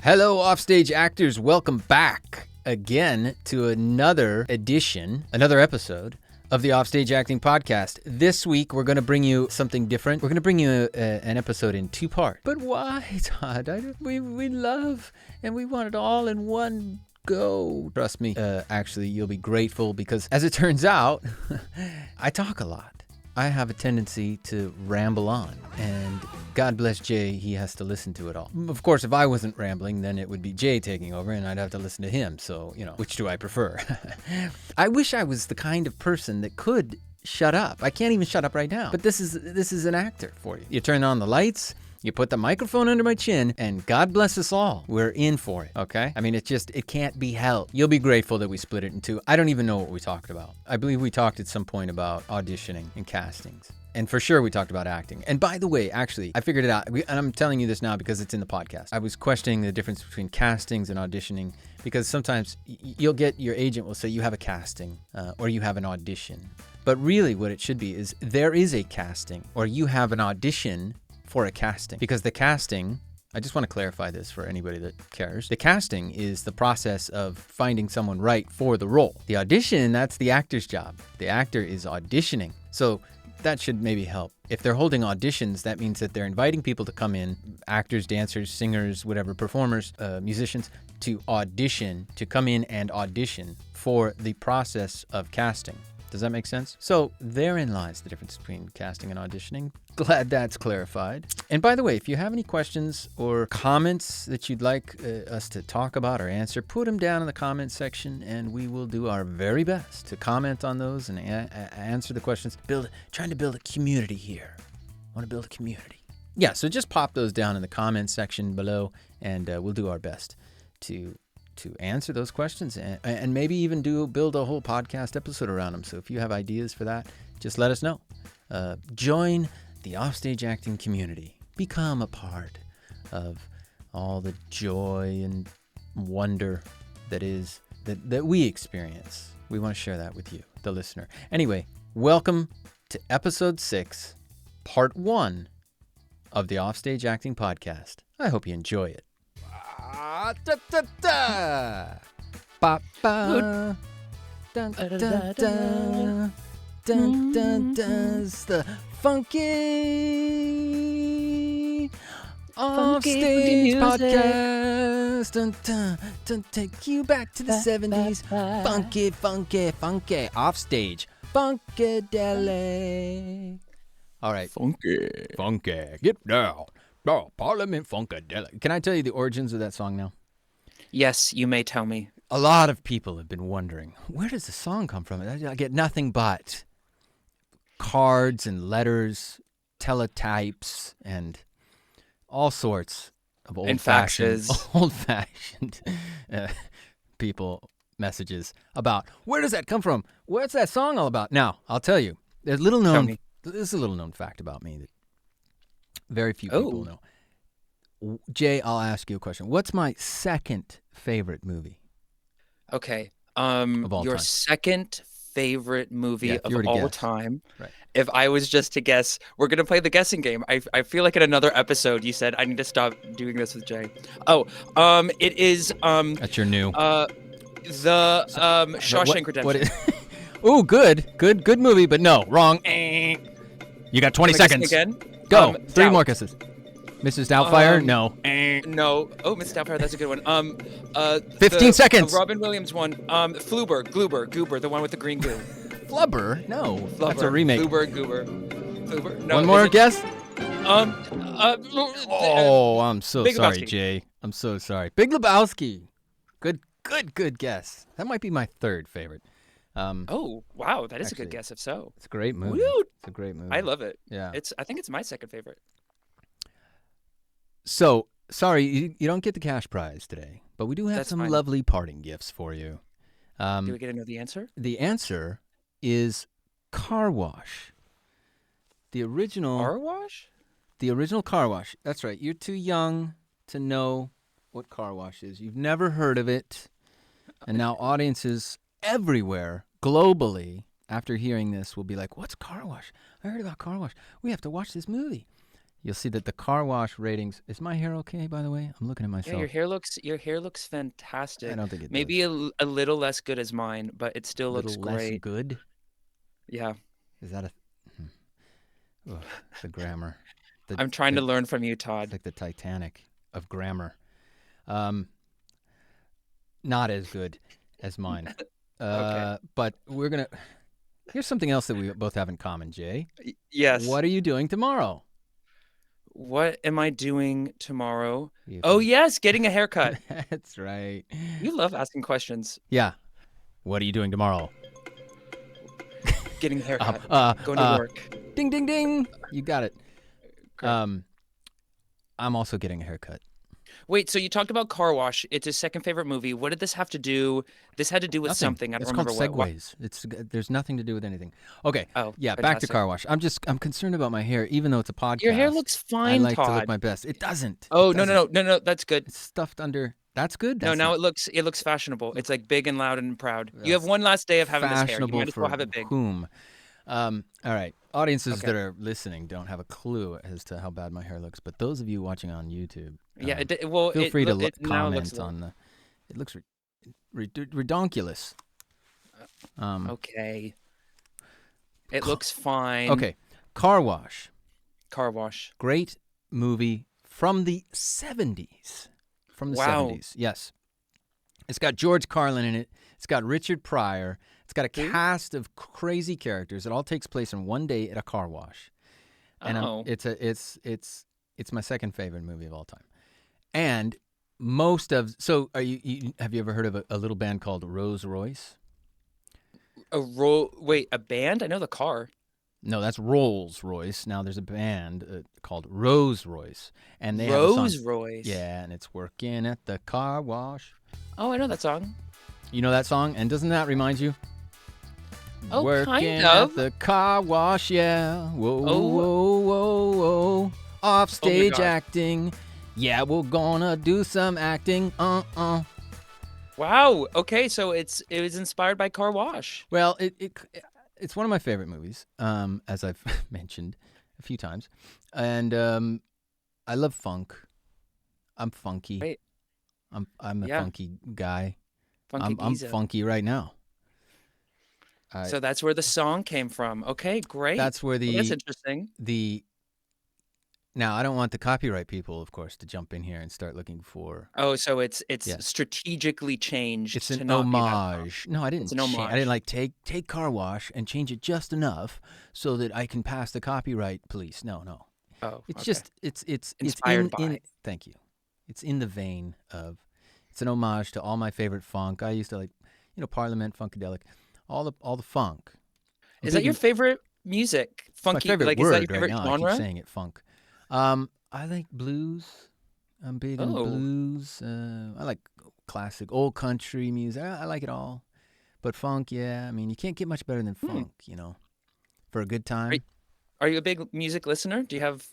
Hello, Offstage actors. Welcome back again to another episode of the Offstage Acting Podcast. This week, we're going to bring you something different. We're going to bring you an episode in two parts. But why, Todd? We love and we want it all in one go. Trust me. Actually, you'll be grateful because, as it turns out, I talk a lot. I have a tendency to ramble on, and God bless Jay, he has to listen to it all. Of course, if I wasn't rambling, then it would be Jay taking over, and I'd have to listen to him, so, which do I prefer? I wish I was the kind of person that could shut up. I can't even shut up right now, but this is an actor for you. You turn on the lights, you put the microphone under my chin, and God bless us all. We're in for it, okay? I mean, it can't be helped. You'll be grateful that we split it in two. I don't even know what we talked about. I believe we talked at some point about auditioning and castings. And for sure, we talked about acting. And by the way, actually, I figured it out. And I'm telling you this now because it's in the podcast. I was questioning the difference between castings and auditioning because sometimes your agent will say you have a casting or you have an audition. But really what it should be is there is a casting or you have an audition for a casting, because the casting, I just want to clarify this for anybody that cares. The casting is the process of finding someone right for the role. The audition, that's the actor's job. The actor is auditioning. So that should maybe help. If they're holding auditions, that means that they're inviting people to come in, actors, dancers, singers, whatever, performers, musicians, to audition, to come in and audition for the process of casting. Does that make sense? So therein lies the difference between casting and auditioning. Glad that's clarified. And by the way, if you have any questions or comments that you'd like us to talk about or answer, put them down in the comments section and we will do our very best to comment on those and answer the questions. Trying to build a community here. Want to build a community. Yeah, so just pop those down in the comments section below and we'll do our best to answer those questions and maybe even build a whole podcast episode around them. So if you have ideas for that, just let us know. Join the Offstage Acting community. Become a part of all the joy and wonder that we experience. We want to share that with you, the listener. Anyway, welcome to episode 6, part 1 of the Offstage Acting Podcast. I hope you enjoy it. Da, da, da. Ba, ba. Dun, dun, dun, dun. Dun, dun, dun. It's the funky Offstage podcast. Dun, dun, dun. Take you back to the 70s. Funky, funky, funky. Offstage. Funkadelic. All right. Funky. Get down. Oh, Parliament Funkadelic. Can I tell you the origins of that song now? Yes, you may tell me. A lot of people have been wondering, where does the song come from? I get nothing but cards and letters, teletypes, and all sorts of old-fashioned people messages about, where does that come from? What's that song all about? Now, I'll tell you. This is a little known fact about me that very few people know. Jay, I'll ask you a question. What's my second favorite movie? Okay. Your time. Second favorite movie of all time. Right. If I was just to guess, we're going to play the guessing game. I feel like in another episode you said I need to stop doing this with Jay. It is That's your new. Shawshank Redemption. Ooh, good movie, but no, wrong. You got 20 seconds. Again? Go. 3 more guesses. Mrs. Doubtfire? No. No. Oh, Mrs. Doubtfire, that's a good one. 15 seconds. The Robin Williams one. Goober, the one with the green goo. Flubber? No. Flubber. That's a remake. Goober. No, one more guess? I'm so Big sorry, Lebowski. Jay. I'm so sorry. Big Lebowski. Good guess. That might be my third favorite. Oh, wow, that is a good guess if so. It's a great movie. Woo! It's a great movie. I love it. Yeah. I think it's my second favorite. So, sorry, you don't get the cash prize today, but we do have some lovely parting gifts for you. Do we get to know the answer? The answer is car wash. The original Car wash? The original car wash. That's right. You're too young to know what car wash is. You've never heard of it. And now audiences everywhere, globally, after hearing this, will be like, what's car wash? I heard about car wash. We have to watch this movie. you'll see that the car wash ratings. Is my hair okay, by the way? I'm looking at Yeah, myself. your hair looks I fantastic. don't think it does. Maybe a little less good as mine, but it still A looks little less great. good. Yeah. Is that a? Ugh, the grammar. I'm trying to The learn from you, It's Todd. like the Titanic of grammar. Not as good as mine. Okay. But we're gonna. Here's something else that we both have in common, Jay. Yes. What are you doing tomorrow? What am I doing tomorrow? You Oh, can- yes, getting a haircut. That's right. You love asking questions. Yeah. What are you doing tomorrow? Getting a Uh, haircut. uh, Going to uh, work. Ding, ding, ding. You got it. Great. I'm also getting a haircut. Wait, so you talked about Car Wash. It's his second favorite movie. What did this have to do? This had to do with Nothing. something. I don't It's remember called what. segues. There's nothing to do with anything. Okay. Oh, Yeah. Back to fantastic. car wash. I'm concerned about my hair, even though it's a podcast. Your hair looks I fine, like to look Todd. my best. It doesn't. Oh, It doesn't. no, that's good. It's stuffed under. That's good. No, That's now not it looks fashionable. It's like big and loud and proud. You have That's one last day of having this hair. You fashionable might as for well have it big. whom? All right. Audiences Okay. that are listening don't have a clue as to how bad my hair looks, but those of you watching on YouTube, Yeah, feel free to now it comment looks on the. It looks redonkulous. okay. It looks fine. Okay. Car Wash. Car Wash. Great movie from the 70s. From the Wow. 70s, yes. It's got George Carlin in it. It's got Richard Pryor. It's got a cast of crazy characters. It all takes place in one day at a car wash. And it's my second favorite movie of all time. And have you ever heard of a little band called Rolls Royce? Wait, a band? I know the car. No, that's Rolls Royce. Now there's a band called Rose Royce, and they have Rose a song. Royce. Yeah, and it's working at the car wash. Oh, I know that song. You know that song, and doesn't that remind you? Oh, Working kind of. at the car wash, yeah. Whoa, Oh. whoa, whoa, whoa. Offstage God. acting. Yeah, we're gonna do some acting. Wow. Okay, so it was inspired by Car Wash. Well, it's one of my favorite movies, as I've mentioned a few times, and I love funk. I'm funky. Wait. I'm a Yeah. funky guy. Funky I'm Giza. funky right now. So that's where the song came from. Okay, great. That's where Well, that's interesting. Now I don't want the copyright people, of course, to jump in here and start looking for. Oh, so it's Yeah. strategically changed It's to an not be that song. homage. No, I didn't. It's an I homage. didn't like take car wash and change it just enough so that I can pass the copyright police. No. Oh, It's okay. just it's Inspired in by. thank you. It's in the vein of. It's an homage to all my favorite funk. I used to like, Parliament, Funkadelic, all the funk. Is that your favorite music? Funky, my favorite like word is that your favorite right now. genre? I keep saying it, funk. I like blues. I'm big on Oh. blues. I like classic old country music. I like it all. But funk, yeah. I mean, you can't get much better than funk, for a good time. Are you a big music listener? Do you have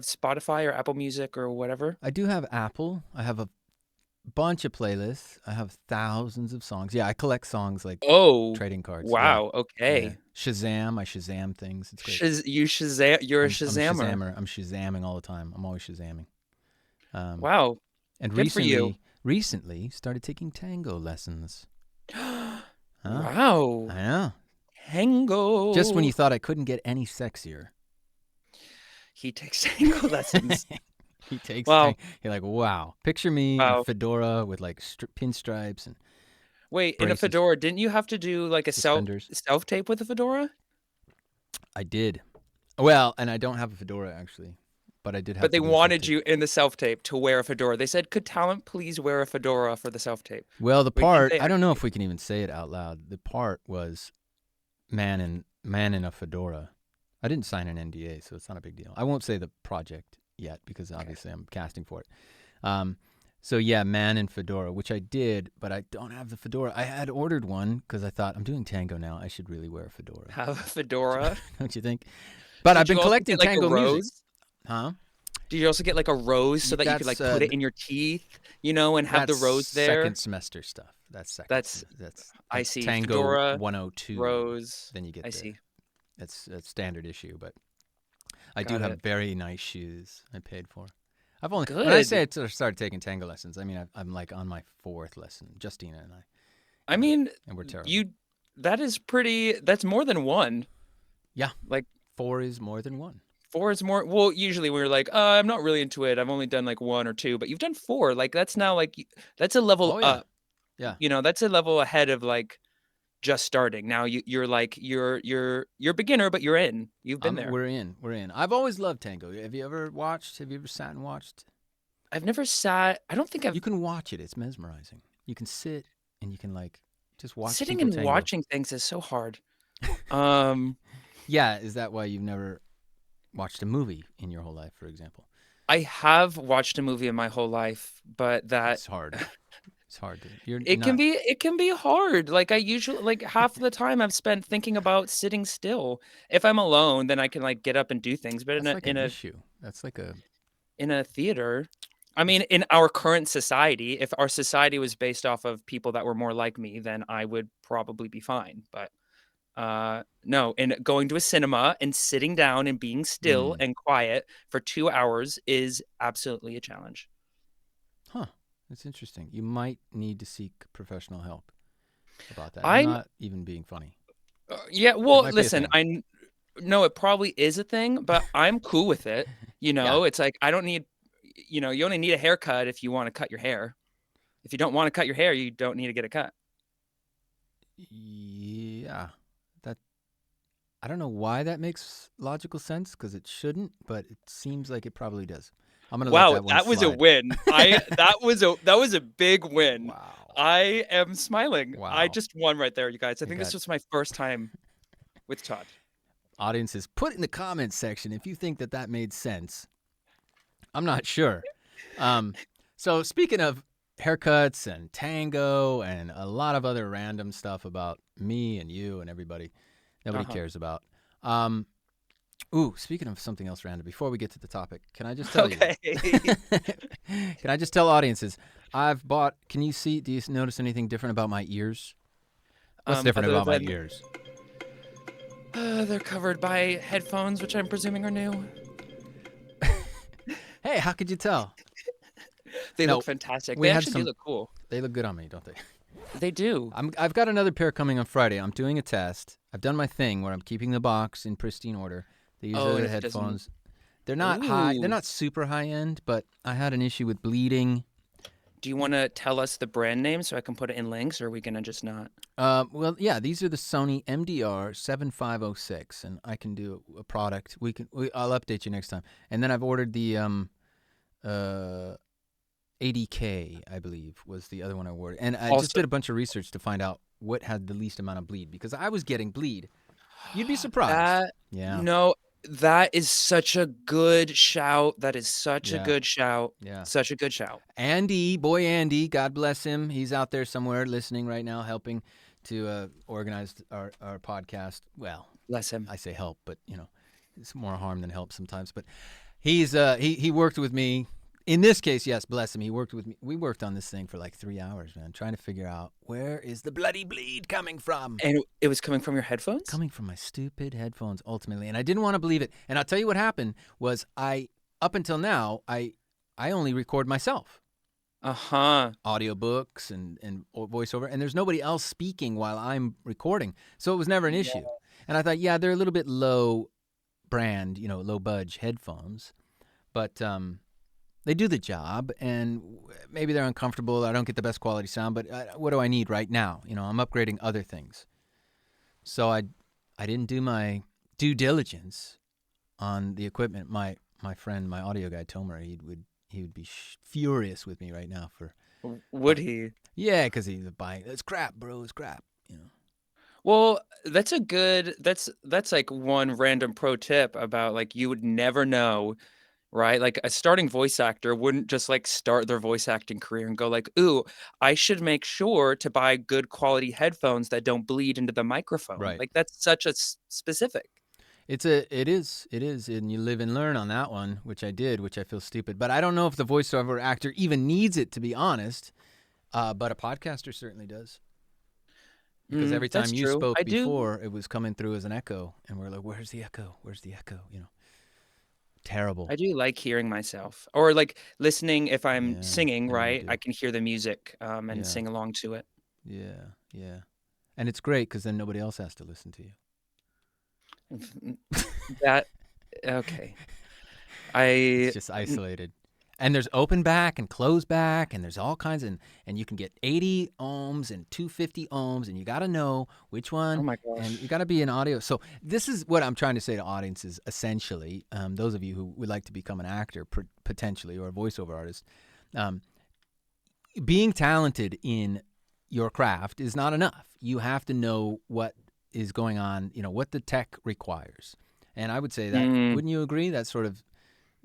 Spotify or Apple Music or whatever? I do have Apple. I have a bunch of playlists. I have thousands of songs. Yeah, I collect songs like Oh, trading cards. wow. Yeah. Okay. Yeah. Shazam. I Shazam things. It's great. You're a I'm Shazammer. I'm Shazamming all the time. I'm always Shazamming. Wow. And Good for you. recently started taking tango lessons. Huh? Wow. I know. Tango. Just when you thought I couldn't get any sexier. He takes tango lessons. He takes. Wow. You're like, wow. Picture me in Wow. a fedora with like pinstripes and Wait, in a braces. fedora, didn't you have to do like a Suspenders. self tape with a fedora? I did. Well, and I don't have a fedora actually, but I did have. But they to do wanted self-tape. you in the self tape to wear a fedora. They said, "Could talent please wear a fedora for the self tape?" Well, the We can't part say I don't know if we can even say it out loud. The part was man in a fedora. I didn't sign an NDA, so it's not a big deal. I won't say the project yet because obviously I'm casting for it. So yeah, man in fedora, which I did, but I don't have the fedora. I had ordered one because I thought I'm doing tango now. I should really wear a fedora. Have a fedora. Don't you think? But I've Did been you also collecting get, like, a tango music. rose? Huh? Did you also get like a rose so that you could like That's, put it in your teeth, and have the That's rose there? Second semester stuff. That's second. That's- that's I see. Tango Fedora, 102. Rose. Then you get I the, see. That's a standard issue, but I do Got have it. very nice shoes I paid for. I've only when I Good. say I started taking tango lessons, I mean I'm like on my 4th lesson. Justina and I, I mean, and we're terrible. that is pretty. That's more than one. Yeah, Like 4 is more than 1. 4 is more. Well, usually we're like, I'm not really into it. I've only done like 1 or 2, but you've done 4. Like that's now like that's a level Oh yeah, up. yeah. That's a level ahead of like just starting. Now you're like you're beginner, but you're in. You've been there. We're in. We're in. I've always loved tango. Have you ever watched? Have you ever sat and watched? I've never sat. I don't think I've You can watch it. It's mesmerizing. You can sit and you can like just watch sitting people and tango. watching things is so hard. Um, Yeah, is that why you've never watched a movie in your whole life, for example? I have watched a movie in my whole life, but that It's hard. It's hard. You're it can not. be hard. Like I usually like half the time I've spent thinking about sitting still. If I'm alone, then I can like get up and do things. But That's like an issue. That's like a. in a theater, I mean, in our current society, if our society was based off of people that were more like me, then I would probably be fine. But no, and going to a cinema and sitting down and being still and quiet for 2 hours is absolutely a challenge. Huh. That's interesting. You might need to seek professional help about that. I'm I'm not even being funny. yeah, It well, might be a listen, thing. know it probably is a thing, but I'm cool with it. Yeah. It's like I don't need you only need a haircut if you want to cut your hair. If you don't want to cut your hair, you don't need to get a cut. Yeah. That. I don't know why that makes logical sense because it shouldn't, but it seems like it probably does. I'm gonna let Wow, that one that was a slide. win. That was a big win. Wow. I am smiling. I Wow. just won right there, you guys. I I think this got was my first time with Todd. audiences. Put in the comments section if you think that made sense. I'm not sure. So speaking of haircuts and tango and a lot of other random stuff about me and you and everybody nobody cares about. Speaking of something else random, before we get to the topic, can I just tell you? Can I just tell audiences? I've bought. Can you see? Do you notice anything different about my ears? What's different Other about my than ears? they're covered by headphones, which I'm presuming are new. Hey, how could you tell? They No, look fantastic. we They had actually do some. look cool. They look good on me, don't they? They do. I've got another pair coming on Friday. I'm doing a test. I've done my thing where I'm keeping the box in pristine order. These are And the if it doesn't, headphones. They're not high. They're ooh. not super high end, but I had an issue with bleeding. Do you want to tell us the brand name so I can put it in links, or are we gonna just not? Well, yeah, these are the Sony MDR 7506, and I can do a product. I'll update you next time. And then I've ordered the 80K, I believe, was the other one I ordered. And I just did a bunch of research to find out what had the least amount of bleed because I was getting bleed. You'd be surprised. No, that is such a good shout. That is such a good shout. Yeah. Such a good shout. Andy, God bless him. He's out there somewhere listening right now, helping to organize our podcast. Well, bless him. I say help, but it's more harm than help sometimes. But he's he worked with me. In this case, yes, bless him. He worked with me. We worked on this thing for like 3 hours, man, trying to figure out where is the bloody bleed coming from. And it was coming from your headphones? Coming from my stupid headphones, ultimately. And I didn't want to believe it. And I'll tell you what happened was up until now, I only record myself. Audiobooks and voiceover. And there's nobody else speaking while I'm recording. So it was never an issue. And I thought, yeah, they're a little bit low brand, low budge headphones. But they do the job, and maybe they're uncomfortable. I don't get the best quality sound, but what do I need right now? I'm upgrading other things. So I didn't do my due diligence on the equipment. My friend, my audio guy, Tomer, he would be furious with me right now for. Would he? Yeah, because he's buying. It's crap, bro. It's crap. Well, that's like one random pro tip about like you would never know. Right? Like a starting voice actor wouldn't just like start their voice acting career and go like, ooh, I should make sure to buy good quality headphones that don't bleed into the microphone. Right. Like that's such a specific. It is. And you live and learn on that one, which I did, which I feel stupid. But I don't know if the voiceover actor even needs it, to be honest. But a podcaster certainly does. Because every time you spoke before, it was coming through as an echo. And we're like, where's the echo? Where's the echo? Terrible. I do like hearing myself, or like listening if I'm Yeah, singing, I know you right? I do. can hear the music and Yeah, sing along to it. yeah, yeah. And it's great because then nobody else has to listen to That okay. it's I just isolated. And there's open back and closed back, and there's all kinds of, and you can get 80 ohms and 250 ohms, and you got to know which oh one, my and you gosh. got to be an audio. So this is what I'm trying to say to audiences, essentially, those of you who would like to become an actor potentially or a voiceover artist, um, being talented in your craft is not enough. You have to know what is going on, what the tech requires. And I would say that, Mm. wouldn't you agree? That's sort of,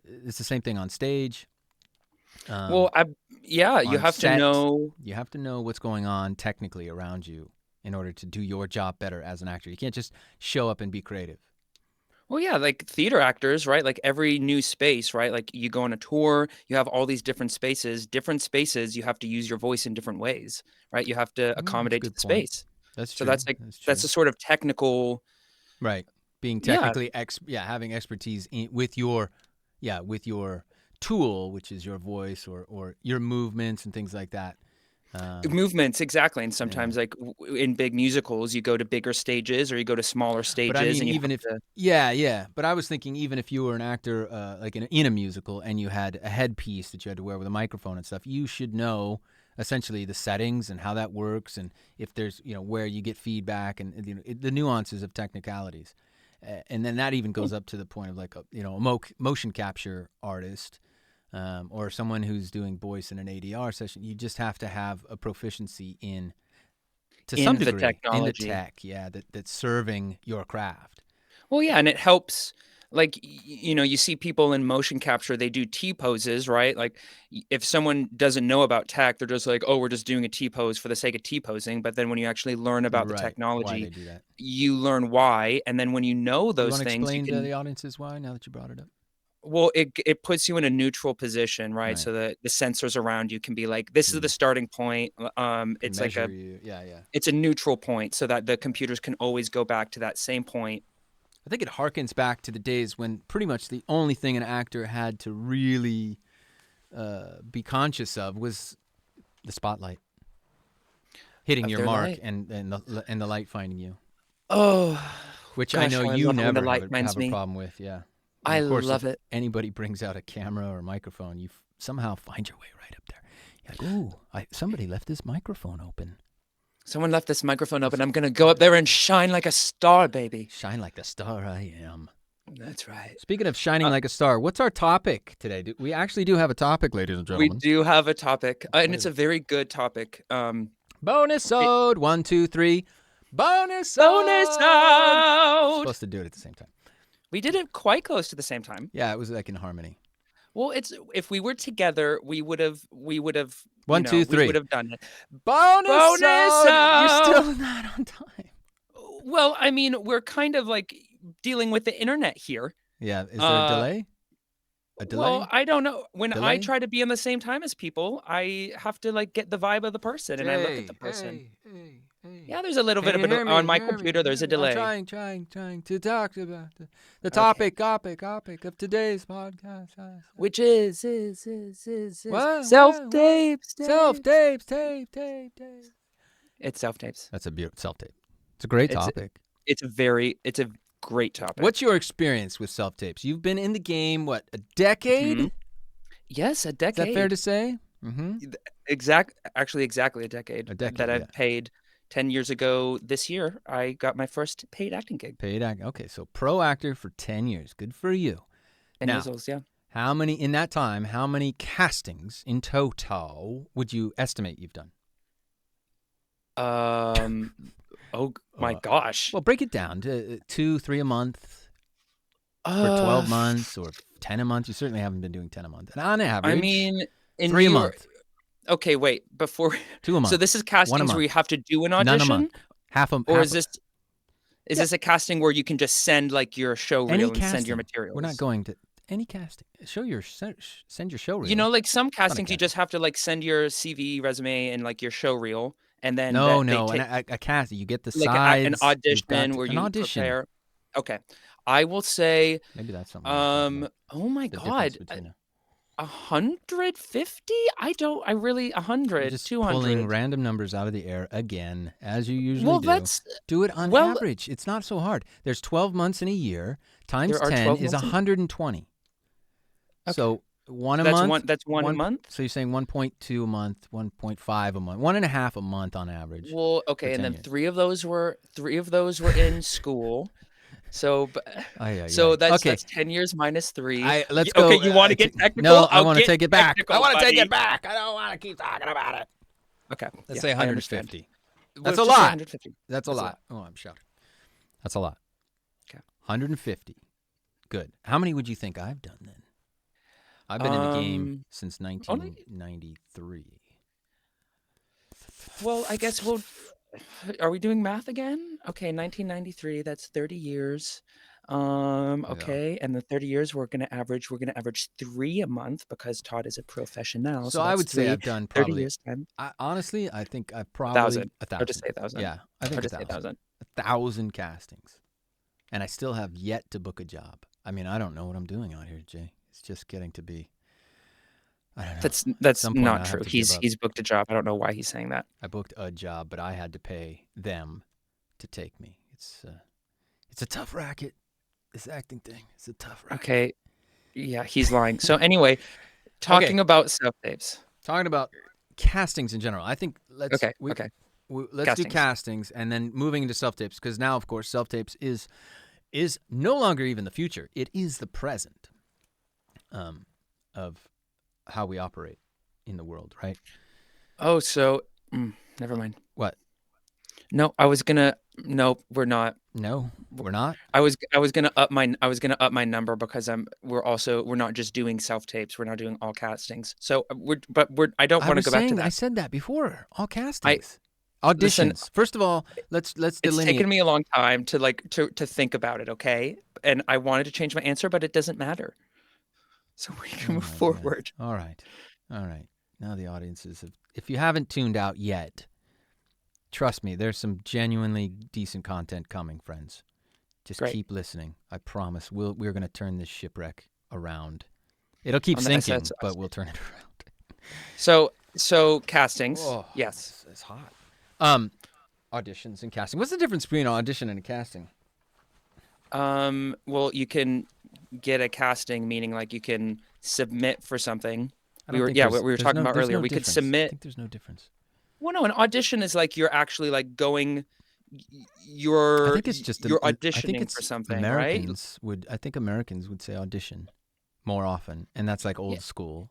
it's the same thing on stage. Well, yeah, you On have to set, know. you have to know what's going on technically around you in order to do your job better as an actor. You can't just show up and be creative. Well, yeah, like theater actors, right? Like every new space, right? Like you go on a tour, you have all these different spaces. Different spaces, you have to use your voice in different ways, right? You have to That's a accommodate to good the point. space. That's So true. that's like That's that's true. a sort of technical, Right. Being yeah. technically having expertise with your tool, which is your voice or your movements and things like that. Movements, exactly. And Yeah. sometimes like in big musicals, you go to bigger stages or you go to smaller But I stages mean, and you even have if, to. yeah. But I was thinking, even if you were an actor, like in a musical, and you had a headpiece that you had to wear with a microphone and stuff, you should know essentially the settings and how that works, and if there's, where you get feedback, and the nuances of technicalities. And then that even goes up to the point of like a motion capture artist, or someone who's doing voice in an ADR session. You just have to have a proficiency to some In the degree, in the technology. tech, that's serving your craft. Well, yeah, and it helps. Like you see people in motion capture, they do T poses, right? Like if someone doesn't know about tech, they're just like, "Oh, we're just doing a T pose for the sake of T posing." But then when you actually learn about the Right. Why they technology, do that. you learn why, and then when you know Do you those want to things, you explain to can. the audiences why, now that you brought it up? Well, it puts you in a neutral position, right? Right. So that the sensors around you can be like, "This is the starting point." Can It's like a measure you. Yeah, yeah. it's a neutral point, so that the computers can always go back to that same point. I think it harkens back to the days when pretty much the only thing an actor had to really be conscious of was the spotlight hitting Of your their mark, light. and the light finding you, Oh, which I gosh, know how I you love it when the never light have finds a me. problem with. Yeah. And I of course, love if it. anybody brings out a camera or a microphone, you somehow find your way right up there. You're like, ooh, somebody left this microphone open. Someone left this microphone open. I'm gonna go up there and shine like a star, baby. Shine like the star I am. That's right. Speaking of shining Uh, like a star, what's our topic today? We actually do have a topic, ladies and we gentlemen. do have a topic, and What it's is a it? very good topic. It, Bonusode. 1, 2, 3. bonus Bonusode. out. Supposed to do it at the same time. We did it quite close to the same time. Yeah, it was like in harmony. Well, it's if we were together, we would have, 1, 2, we would 3. have done it. Bonus Bonusode. You're out. still not on time. Well, I mean, we're kind of like dealing with the internet here. Yeah. Is there a Uh, delay? A Well, delay? I don't know. When I Delay? try to be on the same time as people, I have to like get the vibe of the person and I look at the Jay. person. Hey. Yeah, there's a little Can bit you of hear on me? my computer, there's a I'm delay. trying to talk about the Okay. topic of today's podcast. Which is What? self-tapes, Self tapes. tape. It's self-tapes. That's a beautiful self tape. It's a great It's topic. it's a great What's topic. your experience with self tapes? You've been in the game, what, a decade? Mhm. Yes, a Is that fair decade. to say? Mm-hmm. Actually exactly a decade A that decade, yeah. I've paid. 10 years ago this year, I got my first paid acting gig. Paid actor. Okay, so pro actor for 10 years. Good for you. 10 years Now, old, yeah. how many castings in total would you estimate you've done? Oh my gosh. Well, break it down to 2, 3 a month for 12 months or 10 a month. You certainly haven't been doing 10 a month. And on I average, mean, in 3 a New York. month, Okay, wait. Before, 2 a so month, this is 1 a castings where you month, have to do an none a audition, month, half a or half. is Yeah, this a casting where you can just send like your show any reel and send your casting. We're not materials? going to any casting. Send your show You reel. know, like some It's not a castings, you casting. just have to like send your CV, resume, and like your show reel, and then No, they and take a casting. You get the like an sides. You've got audition where an you audition. prepare. Okay, I will say, Maybe that's something we can talk about. oh my The difference God, between 150? I really, You're 100, just 200. pulling random numbers out of the air again, as you usually Well, do. Do it on well, average. It's not so hard. There's 12 months in a year. Times there are 10 12 is months. 120. Okay. So one a That's month. That's one a month. So you're saying 1.2 a month, 1.5 a month, 1.5 a month on average. Well, for okay, and 10 then years. three of those were in school. So, Okay. that's 10 years minus 3. Let's Okay, go. you want to get technical? No, I I'll want to get take it back. technical, I want to take buddy. it back. I don't want to keep talking about it. Okay, Let's yeah, say I understand. 150. Well, That's a just say lot. 150. That's a lot. Oh, I'm shouting. That's a lot. Okay. 150. Good. How many would you think I've done then? I've been in the game since 1993. Well, I guess are we doing math again? Okay, 1993, that's 30 years. Okay, and the 30 years we're gonna average 3 a month because Todd is a professional. So that's I would say 3, I've done 30 probably. years time. Honestly, I think I've probably 1,000. 1,000. I'll just say 1,000. Yeah, I think I'll just say 1,000. 1,000 castings, and I still have yet to book a job. I mean, I don't know what I'm doing out here, Jay. It's just getting to be. I don't know. That's not true. to give up. He's booked a job. I don't know why he's saying that. I booked a job, but I had to pay them to take me. It's a tough racket. This acting thing. It's a tough racket. Okay. Yeah, he's lying. So anyway, talking about self-tapes. Talking about castings in general. I think let's do castings and then moving into self-tapes, because now, of course, self-tapes is no longer even the future. It is the present of how we operate in the world, right? Oh, so never mind. What? No, nope, we're not. No, we're not. I was gonna up my number because we're not just doing self tapes. We're not doing all castings. So I don't want to go back to that. I said that before. All castings. Auditions. Listen, first of all, let's delineate. It's taken me a long time to think about it. Okay, and I wanted to change my answer, but it doesn't matter. So we can move forward. All right. Now the audiences, if you haven't tuned out yet, trust me, there's some genuinely decent content coming, friends. Just keep listening. I promise. We're going to turn this shipwreck around. It'll keep sinking, but we'll turn it around. So castings. Oh, yes. It's hot. Auditions and casting. What's the difference between an audition and a casting? Well, you can get a casting, meaning like you can submit for something. We were talking about earlier. We could submit. I think there's no difference. Well, no, an audition is like you're actually like going. I think it's just you're auditioning for something, right? I think Americans would say audition more often, and that's like old school.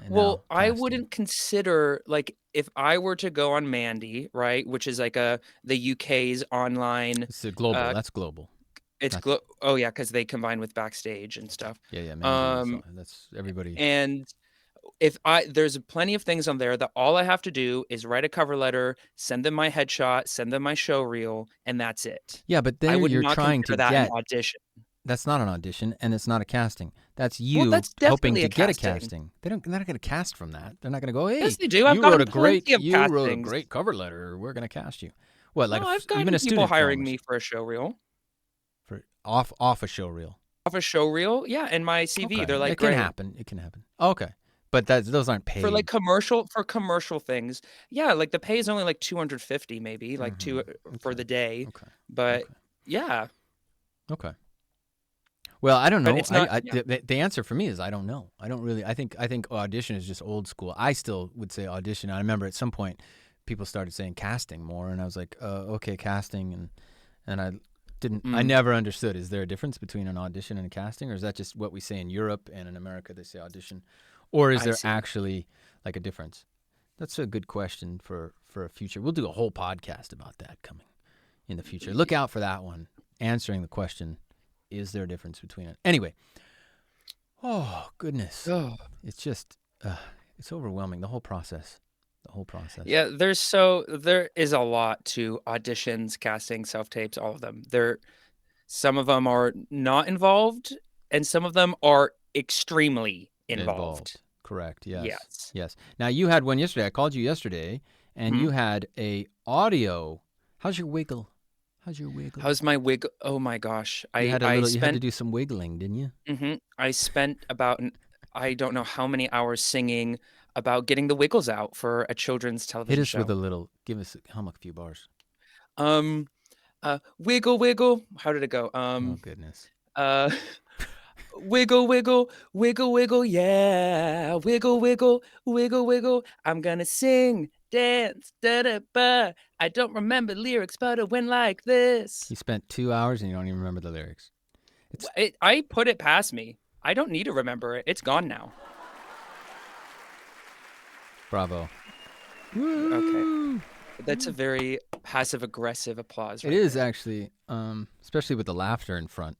Well, I wouldn't consider, like, if I were to go on Mandy, right, which is like the UK's online. It's global. That's global. It's because they combine with Backstage and stuff. Yeah. Mandy, that's everybody. And there's plenty of things on there that all I have to do is write a cover letter, send them my headshot, send them my show reel, and that's it. Yeah, but then you're trying to get an audition. That's not an audition, and it's not a casting. That's you hoping to get a casting. They're not going to cast from that. They're not going to go, hey, yes, they do. You wrote a great cover letter. We're going to cast you. What, like I've got even a student people hiring me for a show reel. For off a show reel. Off a show reel, yeah. In my CV, okay. They're like, it can happen. It can happen. Okay, but those aren't paid for like commercial things. Yeah, like the pay is only like $250, maybe like for the day. Okay, but yeah. Okay. Well, I don't know. But it's not, the answer for me is I don't know. I don't really. I think audition is just old school. I still would say audition. I remember at some point people started saying casting more, and I was like, okay, casting, and I didn't. I never understood. Is there a difference between an audition and a casting, or is that just what we say in Europe and in America they say audition, or is there actually like a difference? That's a good question for a future. We'll do a whole podcast about that coming in the future. Look out for that one. Answering the question. Is there a difference between it? Anyway. Oh, goodness. Oh. It's just, it's overwhelming, the whole process. Yeah, there is a lot to auditions, casting, self-tapes, all of them. Some of them are not involved, and some of them are extremely involved. Correct, yes. Now, you had one yesterday. I called you yesterday, and you had a audio. How's your wiggle? How's your wiggle? How's my wiggle? Oh my gosh. You had I you had to spent do some wiggling, didn't you? I spent about I don't know how many hours singing about getting the wiggles out for a children's Hit television us with show. a little. Hum a few bars. Um Wiggle wiggle. How did it go? Oh goodness. Uh Wiggle, wiggle, wiggle, wiggle, yeah. Wiggle, wiggle, wiggle, wiggle. I'm gonna sing, dance, da da ba. I don't remember lyrics, but it went like this. You spent 2 hours and you don't even remember the lyrics. I put it past me. I don't need to remember it. It's gone now. Bravo. Okay. Woo! That's a very passive aggressive applause. It is actually, especially with the laughter in front,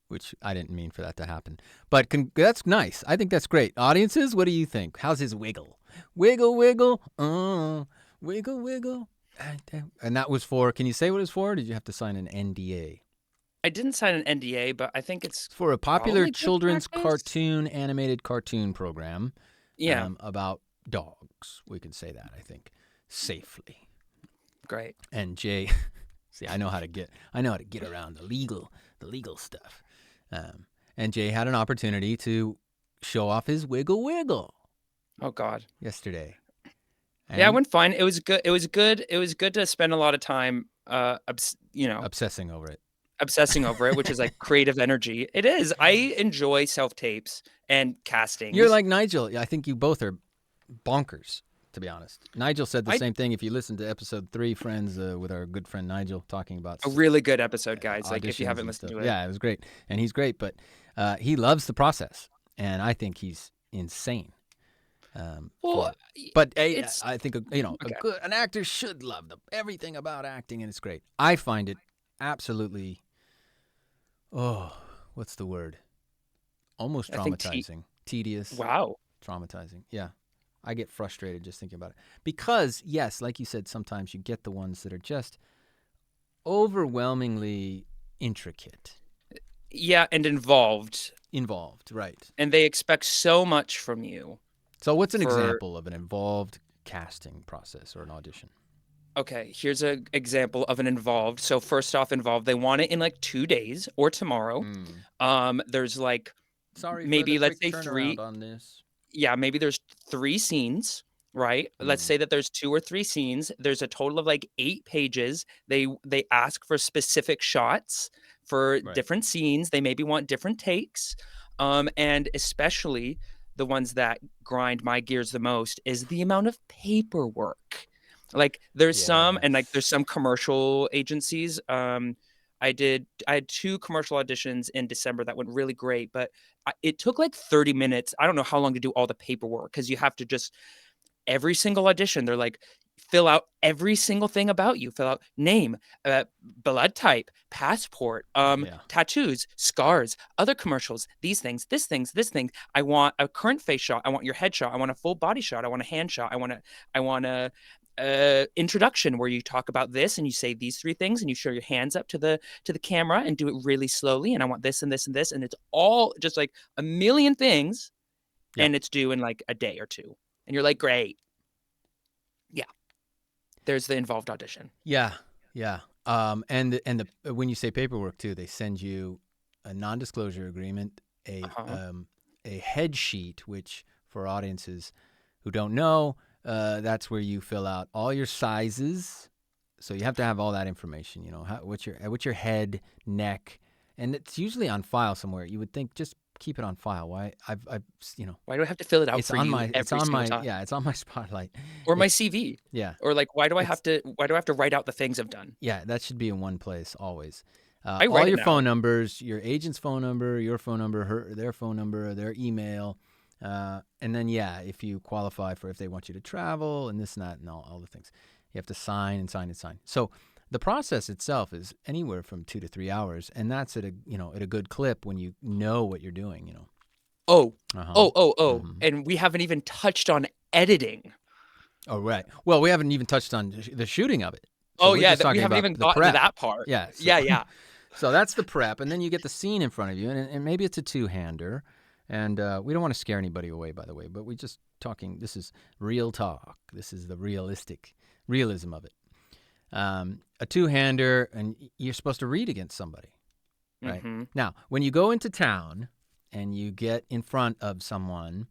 which I didn't mean for that to happen. But that's nice. I think that's great. Audiences, what do you think? How's his wiggle? Wiggle, wiggle, wiggle, wiggle. And that was for, can you say what it's for? Or did you have to sign an NDA? I didn't sign an NDA, but I think it's For a popular probably good children's practice. animated cartoon program Yeah, about dogs. We can say that, I think, safely. great. And Jay, see, I know how to get around the legal stuff. And Jay had an opportunity to show off his wiggle Oh God. yesterday. Yeah, it went fine. It was good. It was good. It was good to spend a lot of time, Obsessing over it. obsessing over it, which is like creative energy. It is. I enjoy self tapes and castings. You're like Nigel. I think you both are bonkers, to be honest. Nigel said the I- same thing. If you listen to episode 3, Friends, with our good friend Nigel talking about a really good episode, guys. Like if auditions you haven't and listened stuff. to it, Yeah, it was great. And he's great, but he loves the process. And I think he's insane. well, But it's I think okay. an actor should love everything about acting, and it's great. I find it absolutely, what's the word? Almost I think traumatizing, tedious, wow. traumatizing. Yeah, I get frustrated just thinking about it because yes, like you said, sometimes you get the ones that are just overwhelmingly intricate, Yeah, and involved, involved, right? and they expect so much from you. So, what's an For example of an involved casting process or an audition? okay, here's an example of an involved. So first off, involved. They want it in like 2 days or tomorrow. There's like Sorry for the maybe let's quick say turnaround three. on this. Yeah, maybe there's 3 scenes, right? Let's Mm, say that there's 2 or 3 scenes. There's a total of like 8 pages. They ask for specific shots for right. different scenes. They maybe want different takes. And especially the ones that grind my gears the most is the amount of paperwork. Like there's some and like there's Yes. some commercial agencies. I had 2 commercial auditions in December that went really great, but it took like 30 minutes. I don't know how long to do all the paperwork because you have to just every single audition. They're like, fill out every single thing about you. Fill out name, blood type, passport, Yeah. tattoos, scars, other commercials, these things, this things, this thing. I want a current face shot. I want your head shot. I want a full body shot. I want a hand shot. I want a introduction where you talk about this and you say these 3 things and you show your hands up to the camera and do it really slowly. And I want this and this and this. And it's all just like a million things. Yeah. And it's due in like a day or 2. And you're like, great. Yeah. There's the involved audition. Yeah. Yeah. And the when you say paperwork too, they send you a non-disclosure agreement, a head sheet, which for audiences who don't know, that's where you fill out all your sizes. So you have to have all that information. You know, what's your head, neck, and it's usually on file somewhere. You would think just keep it on file. Why Why do I have to fill it out it's for on you my every single time? yeah, it's on my Spotlight. Or my CV. Yeah. Or like, why do I It's have to write out the things I've done? Yeah, that should be in one place always. I All write it your now. phone numbers, your agent's phone number, your phone number, their phone number, their email, and then if you qualify for if they want you to travel and this and that and all the things, you have to sign and sign and sign. So the process itself is anywhere from 2 to 3 hours, and that's at a good clip when you know what you're doing. You know. Oh, Uh-huh. Mhm. and we haven't even touched on editing. Oh, right. Well, we haven't even touched on the shooting of it. So Oh we're yeah, just we talking haven't about even the gotten to prep. that part. Yeah. So, Yeah. so that's the prep, and then you get the scene in front of you, and maybe it's a two-hander, and we don't want to scare anybody away, by the way, but we're just talking. This is real talk. This is the realism of it. a two-hander, and you're supposed to read against somebody, right? Mm-hmm. Now, when you go into town and you get in front of someone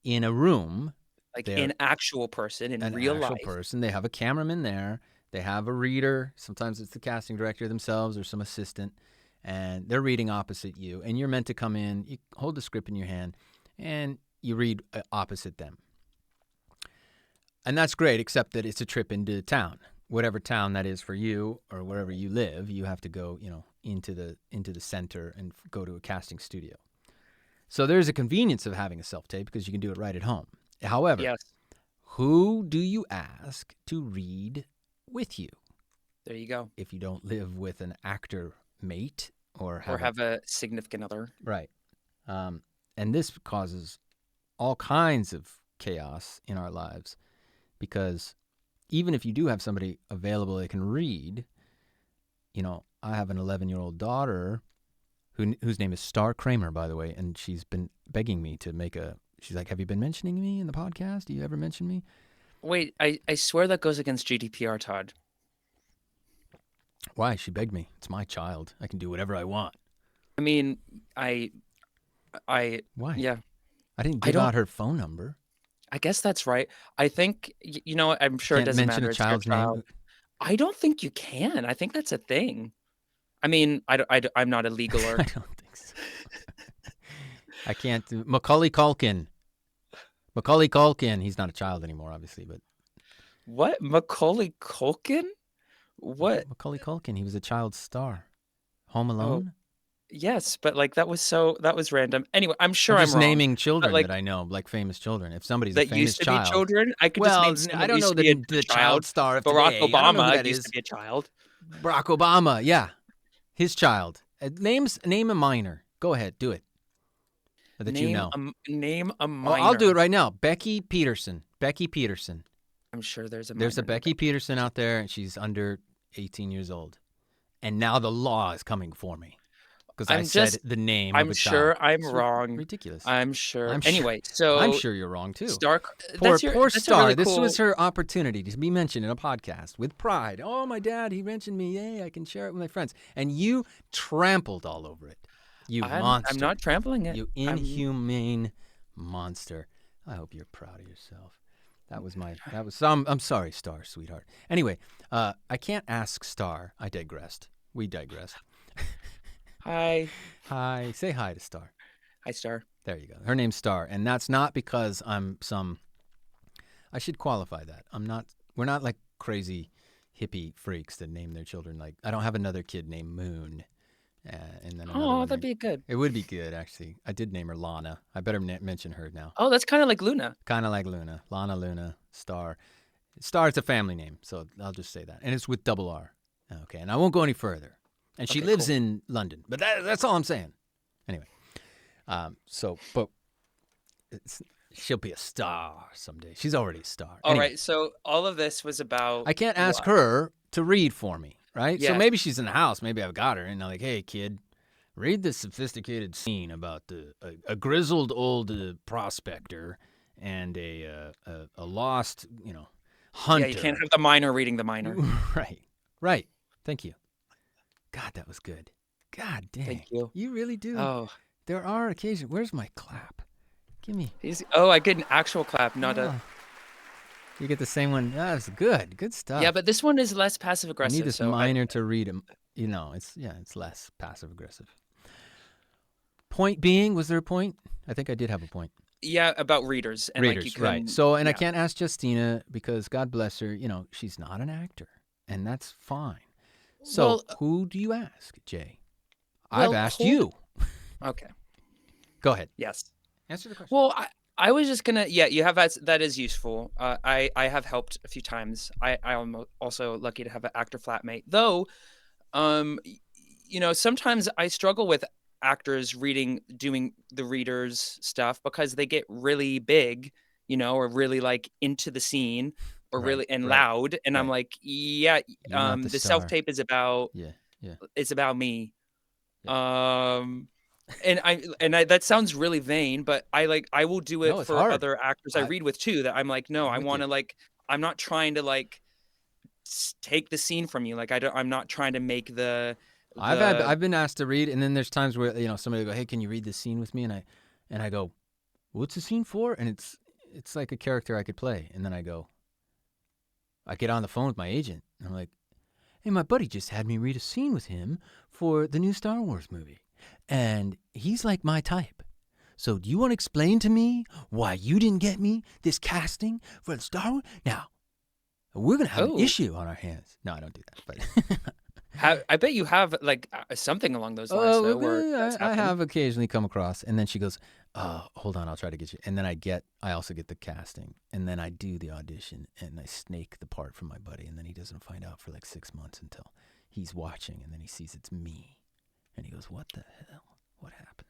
in a room, Like an actual person in real life. They have a cameraman there. They have a reader. Sometimes it's the casting director themselves or some assistant, and they're reading opposite you. And you're meant to come in, you hold the script in your hand, and you read opposite them. And that's great, except that it's a trip into town. Whatever town that is for you or wherever you live, you have to go, into the center and go to a casting studio. So there's a convenience of having a self-tape because you can do it right at home. However, Yes. Who do you ask to read with you? There you go. If you don't live with an actor mate or have a significant other. Right. And this causes all kinds of chaos in our lives because even if you do have somebody available that can read, I have an 11-year-old daughter whose name is Star Kramer, by the way, and she's been begging me to she's like, have you been mentioning me in the podcast? Do you ever mention me? Wait, I swear that goes against GDPR, Todd. Why? She begged me. It's my child. I can do whatever I want. I mean, I Why? Yeah. I didn't give out her phone number. I guess that's right. I think, I'm sure it doesn't matter. Can't mention a child's name. I don't think you can. I think that's a thing. I mean, I'm not a legaler. I don't think so. I can't do Macaulay Culkin. He's not a child anymore, obviously, but what? Macaulay Culkin? What? Macaulay Culkin, he was a child star. Home Alone? Yes, but that was random. Anyway, I'm sure I'm I'm just wrong. naming children that I know, like famous children. If somebody's a That famous used to child. be children, I could just name someone I don't know the child star of Barack today. Obama used to be a child. Barack Obama, yeah. His child. Name a minor. Go ahead, do it. That you know. Name a minor. I'll do it right now. Becky Peterson. I'm sure there's a Becky Peterson out there, and she's under 18 years old. And now the law is coming for me because I said the name of a child. I'm sure I'm wrong. Ridiculous. I'm sure. Anyway, so I'm sure you're wrong too. Poor Star. Really this was her opportunity to be mentioned in a podcast with pride. Oh, my dad, he mentioned me. Yay, I can share it with my friends. And you trampled all over it. You monster. I'm not trampling it. You inhumane monster. I hope you're proud of yourself. I'm sorry, Star, sweetheart. Anyway, I can't ask Star. I digressed. We digressed. Hi. Hi. Say hi to Star. Hi, Star. There you go. Her name's Star, and that's not because I'm I should qualify that. We're not like crazy hippie freaks that name their children like. I don't have another kid named Moon. And then that'd be good. It would be good, actually. I did name her Lana. I better mention her now. Oh, that's kind of like Luna. Kind of like Luna. Lana, Luna, Star. Star is a family name, so I'll just say that. And it's with double R. Okay, and I won't go any further. And she lives in London, but that's all I'm saying. Anyway, but she'll be a star someday. She's already a star. All right, so all of this was about... I can't ask her to read for me. Right? Yes. So maybe she's in the house. Maybe I've got her. And I'm like, hey, kid, read this sophisticated scene about a grizzled old prospector and a lost, hunter. Yeah, you can't have the minor reading the minor. Right. Thank you. God, that was good. God dang. Thank you. You really do. Oh. There are occasions. Where's my clap? Give me. I get an actual clap, not a... You get the same one. That's good. Good stuff. Yeah, but this one is less passive aggressive. I need this minor to read them. It's less passive aggressive. Point being, was there a point? I think I did have a point. Yeah, about readers. And right. So, I can't ask Justina because God bless her, she's not an actor, and that's fine. So, who do you ask, Jay? I've asked you. Okay. Go ahead. Yes. Answer the question. Well, I was just gonna, you have that is useful. I have helped a few times. I'm also lucky to have an actor flatmate, though. Sometimes I struggle with actors doing the readers stuff because they get really big, or really into the scene or really loud, and I'm like, the self tape is about it's about me. Yeah. And that sounds really vain, but I will do it for hard. other actors I read with too. That I'm like, no, I want to I'm not trying to like take the scene from you. Like I'm not trying to make the I've been asked to read, and then there's times where somebody will go, "Hey, can you read this scene with me?" And I go, "What's the scene for?" And it's like a character I could play, and then I get on the phone with my agent, and I'm like, "Hey, my buddy just had me read a scene with him for the new Star Wars movie, and he's like my type. So do you want to explain to me why you didn't get me this casting for the Star Wars? Now, we're gonna have an issue on our hands." No, I don't do that, but. I bet you have like something along those lines though. Where I have occasionally come across, and then she goes, "Hold on, I'll try to get you." And then I also get the casting, and then I do the audition, and I snake the part from my buddy, and then he doesn't find out for like 6 months until he's watching, and then he sees it's me, and he goes, "What the hell? What happened?"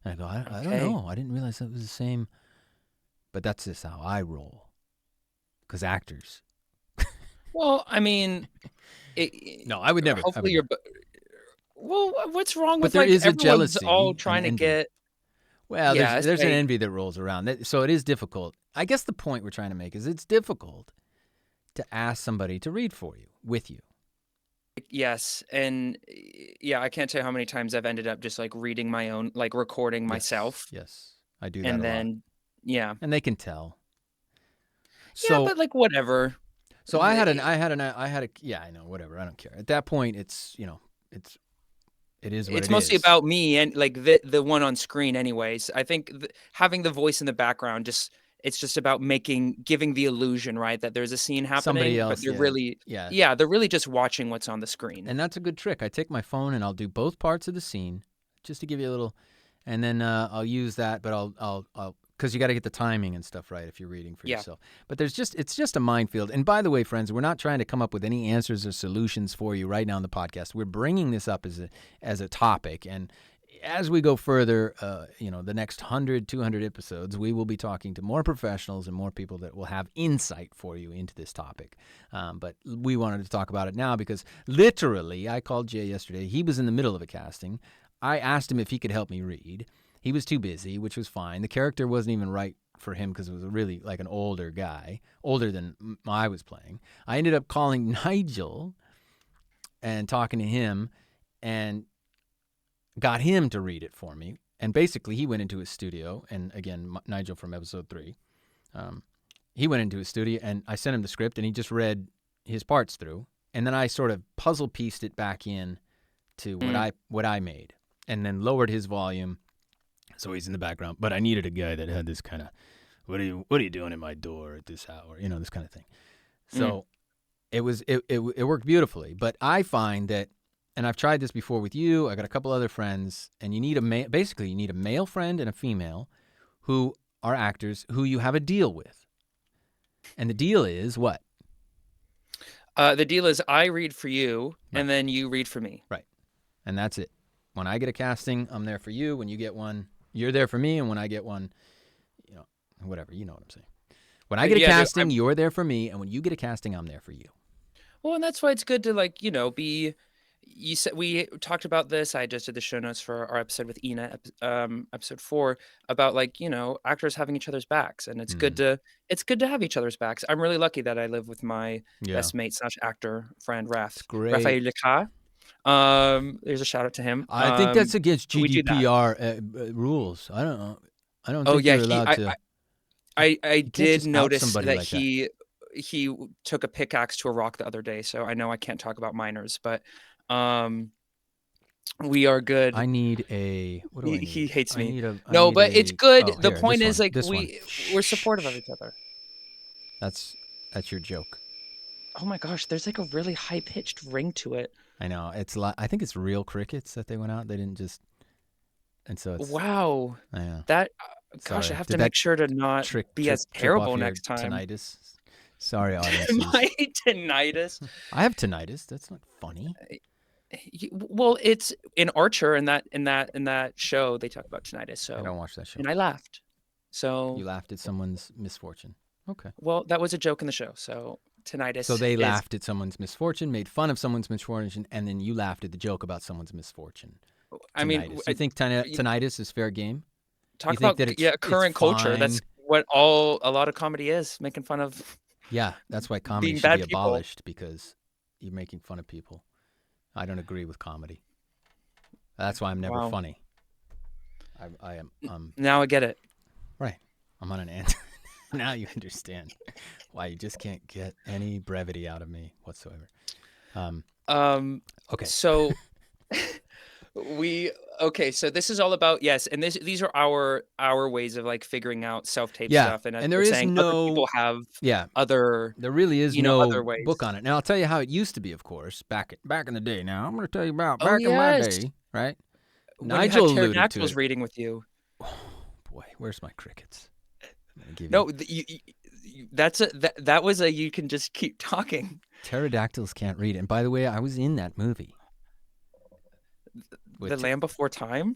And I go, "I don't know. I didn't realize that was the same." But that's just how I roll, because actors. Well, I mean. No, I would never. Hopefully you're. Well, what's wrong with there like is a everyone's jealousy, all trying to get? Well, there's an envy that rolls around, so it is difficult. I guess the point we're trying to make is it's difficult to ask somebody to read for you, with you. Yes, and yeah, I can't tell you how many times I've ended up just like reading my own, like recording myself. Yes, I do that and a then lot. Yeah, and they can tell. So, yeah, but like whatever. So I had a yeah, I know, whatever. I don't care. At that point, it is what it is. It's mostly about me and like the one on screen anyways. I think having the voice in the background it's just about giving the illusion, right, that there's a scene happening, somebody else, but they're really they're really just watching what's on the screen. And that's a good trick. I take my phone and I'll do both parts of the scene just to give you a little, and then I'll use that, but I'll because you got to get the timing and stuff right if you're reading for yourself. But it's just a minefield. And by the way, friends, we're not trying to come up with any answers or solutions for you right now on the podcast. We're bringing this up as a topic. And as we go further, the next 100, 200 episodes, we will be talking to more professionals and more people that will have insight for you into this topic. But we wanted to talk about it now because literally, I called Jay yesterday. He was in the middle of a casting. I asked him if he could help me read. He was too busy, which was fine. The character wasn't even right for him because it was really like an older guy, older than I was playing. I ended up calling Nigel and talking to him and got him to read it for me. And basically, he went into his studio. And again, Nigel from episode 3, he went into his studio and I sent him the script and he just read his parts through. And then I sort of puzzle pieced it back in to what I made and then lowered his volume. So he's in the background, but I needed a guy that had this kind of, what are you doing at my door at this hour? This kind of thing. So it worked beautifully. But I find that, and I've tried this before with you, I got a couple other friends, and you need you need a male friend and a female who are actors who you have a deal with. And the deal is what? The deal is I read for you, and then you read for me. Right. And that's it. When I get a casting, I'm there for you. When you get one, you're there for me, and when I get one, whatever, you know what I'm saying. When I get a casting, you're there for me, and when you get a casting, I'm there for you. Well, and that's why it's good to be. You said we talked about this. I just did the show notes for our episode with Ina, episode 4, about actors having each other's backs, and it's good to have each other's backs. I'm really lucky that I live with my best mate / actor friend Raphael Leca. There's a shout out to him. I think that's against GDPR rules. I don't know. I don't think you're allowed to. I did notice that he took a pickaxe to a rock the other day, so I know I can't talk about minors, but we are good. I need a. What do I need? He hates me. It's good. The point is we're supportive of each other. That's your joke. Oh my gosh, there's like a really high pitched ring to it. I know. I think it's real crickets that they went out. They didn't just. And so it's. Wow. Yeah. That. Gosh, I have to make sure to not be as terrible next time. Tinnitus. Sorry, audience. My tinnitus. I have tinnitus. That's not funny. Well, it's in Archer in that show they talk about tinnitus. So I don't watch that show. And I laughed. So you laughed at someone's misfortune. Okay. Well, that was a joke in the show. So tinnitus. So they laughed at someone's misfortune, made fun of someone's misfortune, and then you laughed at the joke about someone's misfortune. I mean, you think tinnitus is fair game? Talk about current culture. That's what a lot of comedy is, making fun of Yeah, that's why comedy being should be bad people. abolished, because you're making fun of people. I don't agree with comedy. That's why I'm never Wow. funny. I am Now I get it. right. I'm on an ant. Now you understand why you just can't get any brevity out of me whatsoever. Okay. So so this is all about, yes, and these are our ways of like figuring out self-tape Yeah, stuff, and as and we're there is saying, other people no have yeah, other, there really is other no ways. book on it. Now I'll tell you how it used to be. Of course, back in the day. Now I'm going to tell you about Oh back in my yes, day, right? when you had Nigel alluded to pterodactyls it. reading with you. Oh, boy, where's my crickets? I'm going to give No, you. that was a you can just keep talking. Pterodactyls can't read. And by the way, I was in that movie. The Land Before Time,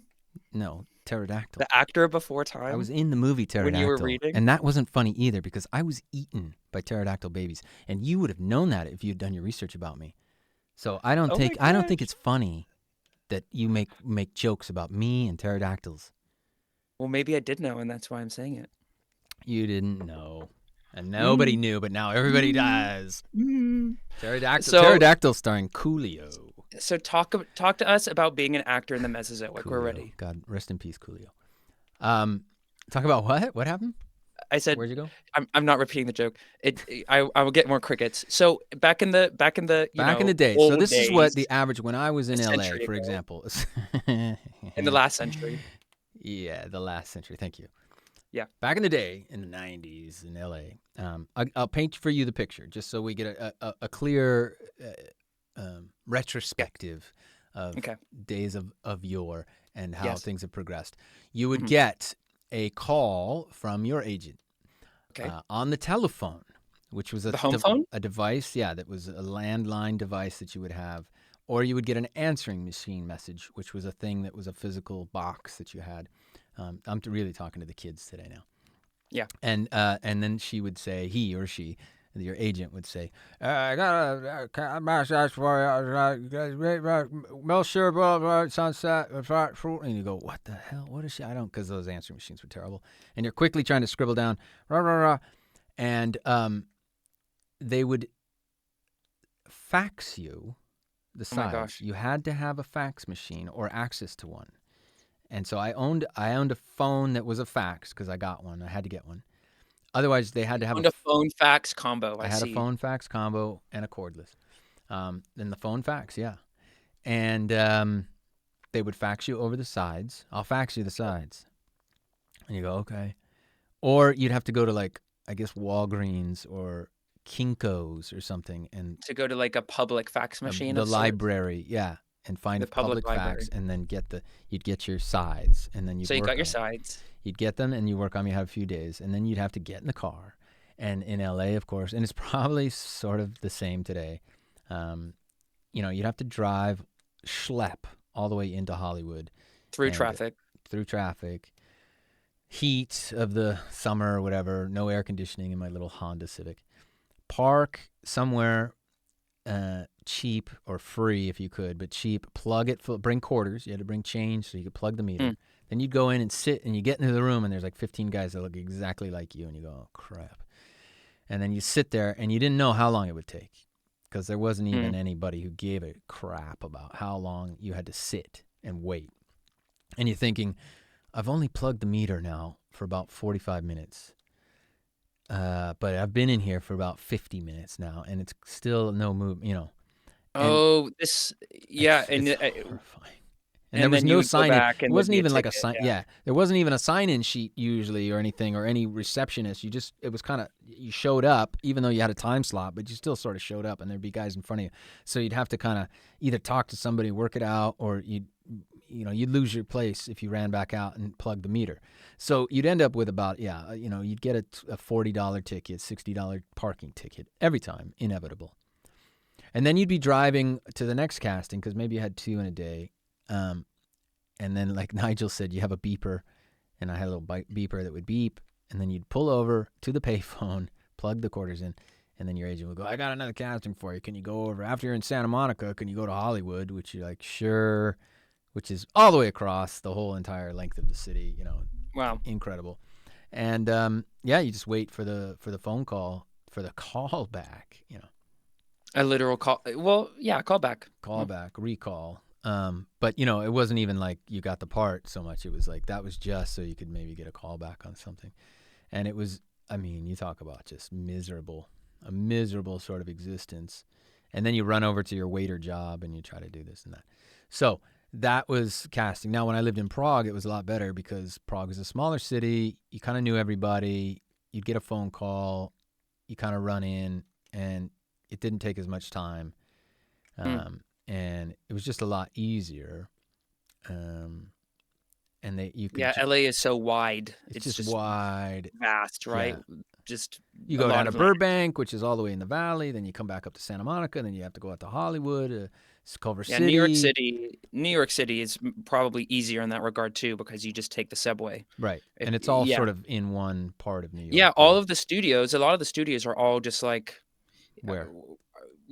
No, Pterodactyl. the actor Before I was Time, in the movie when you were Pterodactyl. reading. And that wasn't funny either, because I was eaten by pterodactyl babies. And you would have known that if you'd done your research about me. So I don't Oh my think gosh. it's funny that you make jokes about me and pterodactyls. Well, maybe I did know, and that's why I'm saying it. You didn't know. And nobody knew, but now everybody does. Pterodactyl starring Coolio. So talk to us about being an actor in the Mesozoic. Coolio. We're ready. God rest in peace, Coolio. Talk about what? What happened? I said, Where'd you go? I'm not repeating the joke. I will get more crickets. So back in the Back in the day. old So this is what the days, average when I was in a LA, century for ago. example. In the last century. Yeah, the last century. Thank you. Yeah. Back in the day, in the 90s in LA, I'll paint for you the picture just so we get a clear retrospective of days of yore and how things have progressed. You would get a call from your agent on the telephone, which was the home phone? a device, that was a landline device that you would have, or you would get an answering machine message, which was a thing that was a physical box that you had. I'm really talking to the kids today now. Yeah. And then she would say, he or she, your agent would say, I got a message for you, Melshire, Sunset, and you go, what the hell? What is she? I don't, because those answering machines were terrible. And you're quickly trying to scribble down, rah, rah, rah. And they would fax you the sides. Oh my gosh. You had to have a fax machine or access to one. And so I owned a phone that was a fax, because I got one. I had to get one. Otherwise, they had to have a phone fax combo. I had a phone fax combo and a cordless. Then the phone fax, yeah. And they would fax you over the sides. I'll fax you the sides. And you go, okay. Or you'd have to go to, like, I guess Walgreens or Kinko's or something, and to go to like a public fax machine. The library, yeah. And find the a public library. fax, and then you'd get your sides, and then So you got your sides. You'd get them, and you work on them. You have a few days, and then you'd have to get in the car. And in LA, of course, and it's probably sort of the same today. You'd have to schlep all the way into Hollywood. Through traffic. Heat of the summer or whatever. No air conditioning in my little Honda Civic. Park somewhere cheap or free if you could, but cheap. Plug it, bring quarters. You had to bring change so you could plug the meter. Then you'd go in and sit, and you get into the room, and there's like 15 guys that look exactly like you, and you go, oh, crap. And then you sit there, and you didn't know how long it would take, because there wasn't even anybody who gave a crap about how long you had to sit and wait. And you're thinking, I've only plugged the meter now for about 45 minutes. But I've been in here for about 50 minutes now, and it's still no move, It's horrifying. And there was no sign-in. It wasn't even like a sign. Yeah, there wasn't even a sign-in sheet usually or anything, or any receptionist. It was kind of, you showed up, even though you had a time slot, but you still sort of showed up, and there'd be guys in front of you. So you'd have to kind of either talk to somebody, work it out, or you'd lose your place if you ran back out and plugged the meter. So you'd end up with about, you'd get a $40 ticket, $60 parking ticket every time, inevitable. And then you'd be driving to the next casting, because maybe you had 2 in a day. And then, like Nigel said, you have a beeper, and I had a little beeper that would beep, and then you'd pull over to the payphone, plug the quarters in, and then your agent would go, I got another casting for you. Can you go over? After you're in Santa Monica, can you go to Hollywood? Which you're like, sure, which is all the way across the whole entire length of the city, Wow. Incredible. And, you just wait for the phone call for the callback, A literal call. Well, yeah, callback. callback, recall. But it wasn't even like you got the part so much. It was like that was just so you could maybe get a callback on something. And it was, I mean, you talk about just a miserable sort of existence. And then you run over to your waiter job and you try to do this and that. So that was casting. Now, when I lived in Prague, it was a lot better because Prague is a smaller city. You kind of knew everybody. You'd get a phone call. You kind of run in, and it didn't take as much time. And it was just a lot easier. And you could LA is so wide. it's just wide, vast, right? Yeah. Just you go down to Burbank, which is all the way in the valley. Then you come back up to Santa Monica. Then you have to go out to Hollywood, Culver City. New York City is probably easier in that regard too, because you just take the subway. Right, and it's all sort of in one part of New York. Yeah, all of the studios. A lot of the studios are all just like where.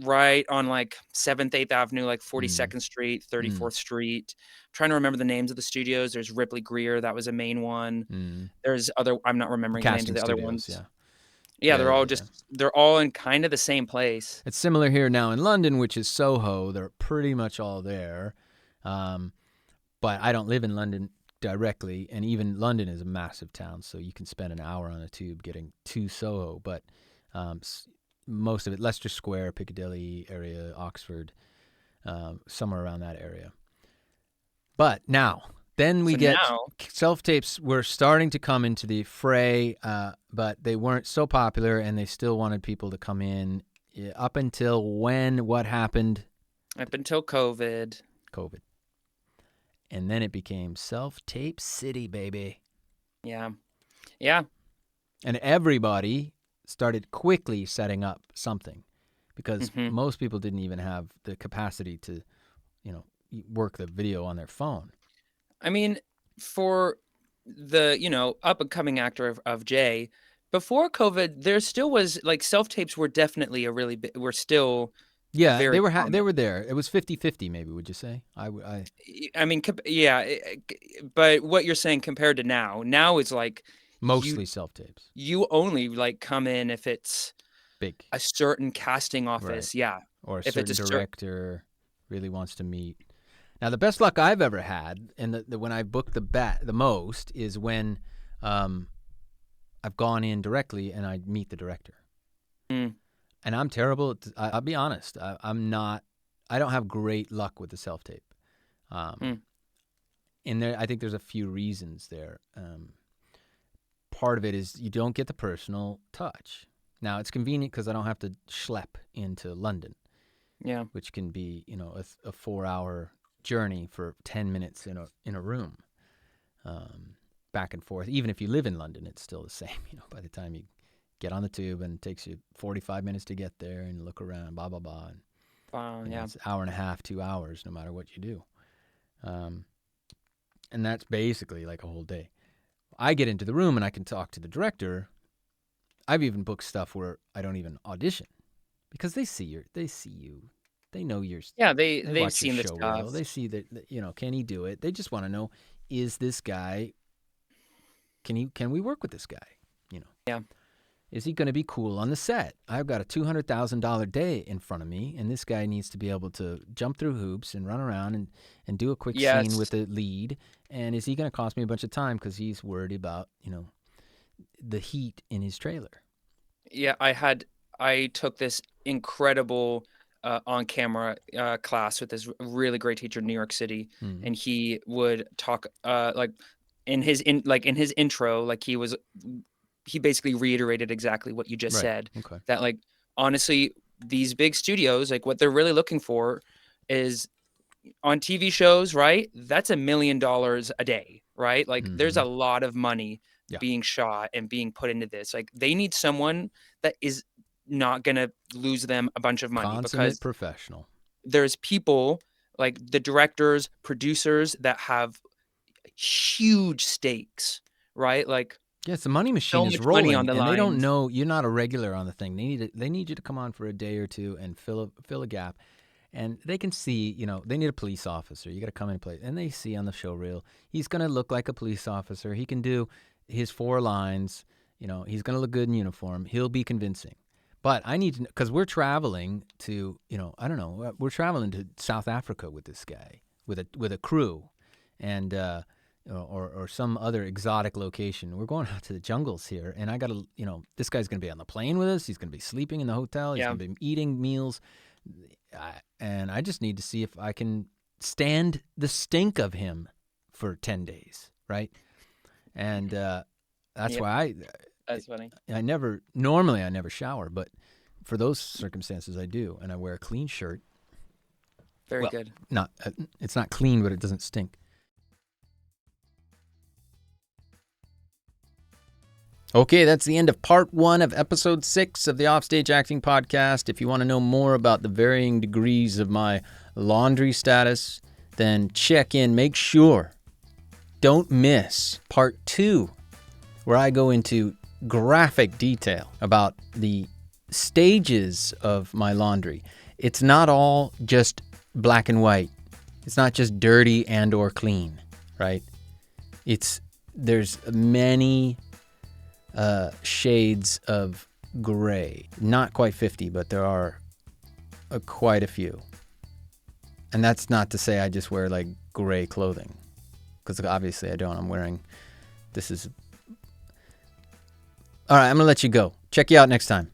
Right on like 7th, 8th Avenue, like 42nd Street, 34th Street. I'm trying to remember the names of the studios. There's Ripley Greer. That was a main one. There's other, I'm not remembering the names of the other ones. Yeah, they're all they're all in kind of the same place. It's similar here now in London, which is Soho. They're pretty much all there. But I don't live in London directly. And even London is a massive town. So you can spend an hour on a tube getting to Soho. But most of it, Leicester Square, Piccadilly area, Oxford, somewhere around that area. But now, then we get self-tapes were starting to come into the fray, but they weren't so popular, and they still wanted people to come in up until when? What happened? Up until COVID. And then it became self-tape city, baby. Yeah. And everybody started quickly setting up something because most people didn't even have the capacity to, work the video on their phone. I mean, for the, up and coming actor of Jay, before COVID, there still was like self-tapes were definitely were still. Yeah, they were there. It was 50-50 maybe, would you say? I mean, yeah, but what you're saying compared to now is like mostly self-tapes. You only like come in if it's big, a certain casting office, right. Or if it's a director really wants to meet. Now, the best luck I've ever had, and when I booked the most, is when I've gone in directly and I meet the director. And I'm terrible. I'll be honest. I'm not. I don't have great luck with the self-tape. And I think there's a few reasons there. Part of it is you don't get the personal touch. Now, it's convenient because I don't have to schlep into London, which can be, a 4-hour journey for 10 minutes in a room, back and forth. Even if you live in London, it's still the same. By the time you get on the tube, and it takes you 45 minutes to get there and look around, blah blah blah. And it's an hour and a half, 2 hours, no matter what you do. And that's basically like a whole day. I get into the room and I can talk to the director. I've even booked stuff where I don't even audition because they see you. They know you're. Yeah, they've seen the stuff. Reel. They see that can he do it? They just want to know, is this guy? Can we work with this guy? Yeah. Is he going to be cool on the set? I've got a $200,000 day in front of me, and this guy needs to be able to jump through hoops and run around and do a quick scene with the lead. And is he going to cost me a bunch of time because he's worried about, the heat in his trailer? Yeah, I took this incredible on-camera class with this really great teacher in New York City, and he would talk like in his intro, like he basically reiterated exactly what you just said. Okay. That like honestly, these big studios, like what they're really looking for is on TV shows, right? That's $1 million a day, right? Like there's a lot of money being shot and being put into this. Like they need someone that is not gonna lose them a bunch of money. Consummate professional. There's people like the directors, producers that have huge stakes, right? Like yes, the money machine is rolling, on the and lines. They don't know you're not a regular on the thing. They need you to come on for a day or two and fill a gap, and they can see. They need a police officer. You got to come in and play, and they see on the show reel he's going to look like a police officer. He can do his 4 lines. He's going to look good in uniform. He'll be convincing. But I need to, because we're traveling to, I don't know, we're traveling to South Africa with this guy, with a crew, and or some other exotic location. We're going out to the jungles here, and I got to, this guy's going to be on the plane with us. He's going to be sleeping in the hotel. He's going to be eating meals, and I just need to see if I can stand the stink of him for 10 days, right? And that's why That's funny. Normally I never shower, but for those circumstances I do, and I wear a clean shirt. Very good. It's not clean, but it doesn't stink. Okay, that's the end of part 1 of episode 6 of the Offstage Acting Podcast. If you want to know more about the varying degrees of my laundry status, then check in. Make sure, don't miss part 2, where I go into graphic detail about the stages of my laundry. It's not all just black and white. It's not just dirty and or clean, right? There's many shades of gray. Not quite 50, but there are quite a few. And that's not to say I just wear like gray clothing, because obviously I don't. All right, I'm going to let you go. Check you out next time.